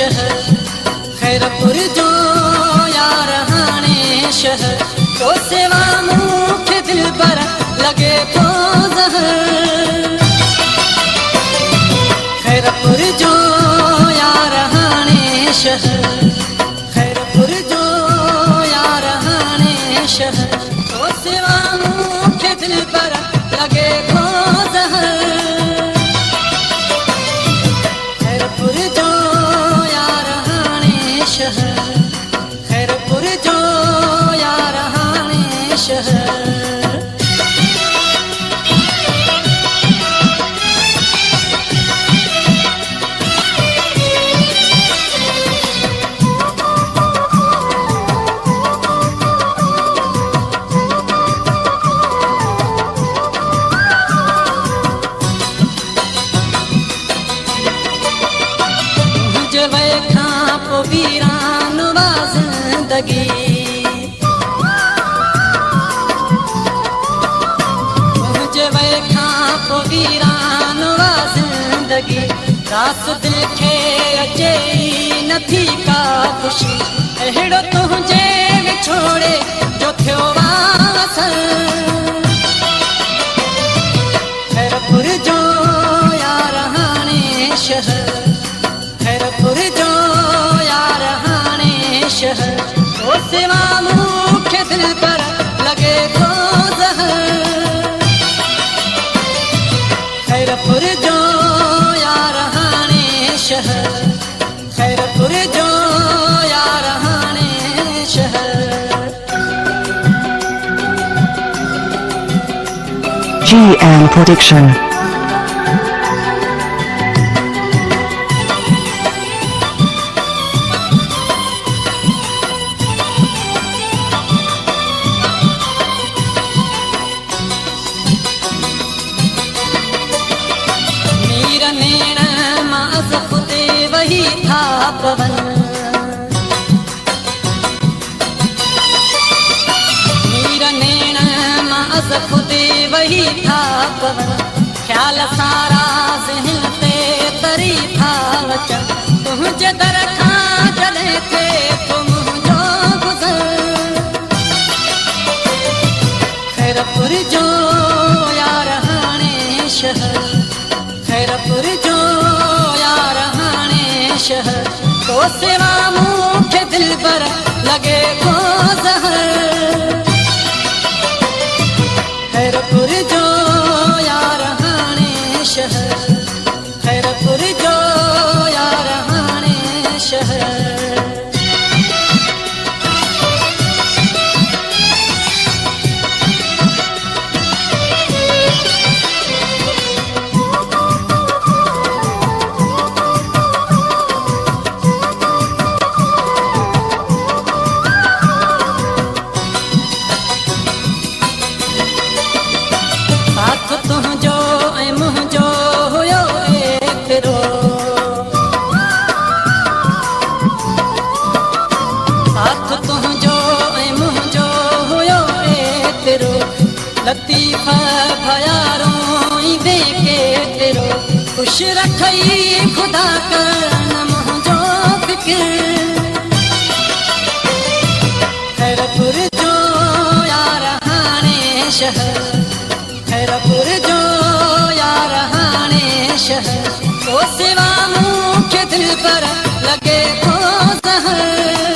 शहर खैरपुर जो यार हाणे शहर तो सेवा मुख्य दिल पर लगे तो जहर खैरपुर जो यार हाणे शहर खैरपुर जो यार हाणे शहर तो सेवा मुख्य दिल पर लगे तो जहर खैरपुर जो यार हाणे शहर खैरपुर जो यार हाणे शहर वीरान वा जिंदगी मुझे वैखा पो वीरान वा जिंदगी रास दिल खे अचे नथी का खुशी अहिड़ो तुंहिंजे विछोड़े जो थियो वासर खैरपुर जो यार हाणे शहर खैरपुर जो यार हाणे शहर तो सेवा मुख्य दिल पर लगे तो जहर खैरपुर जो यार हाणे शहर खैरपुर जो यार हाणे शहर GM Production वही था पवन मीरा नैण मास खुदे वही था पवन ख्याल सारा ज़हन ते तरी था वचा तुझे दर खां जॾहिं थे तो मुंहिंजो गुज़र खैरपुर जो यार हाणे शहर खैरपुर जो यार हाणे शहर तो सेवा मुख्य दिल पर लगे तो जहर खैरपुर जो यार हाणे शहर खैरपुर जो यार हाणे शहर तुझो ऐं मुंहिंजो हुयो एतिरो साथ तुझो ऐं मुंहिंजो हुयो एतिरो लतीफ़ भयारो ईंदे केतिरो ख़ुशि रखई ख़ुदा करण मुंहिंजो फ़िक्र खैरपुर जो यार हाणे शहर खैरपुर जो यार हाणे शहर तो सेवा मुख्य दिल पर लगे तो जहर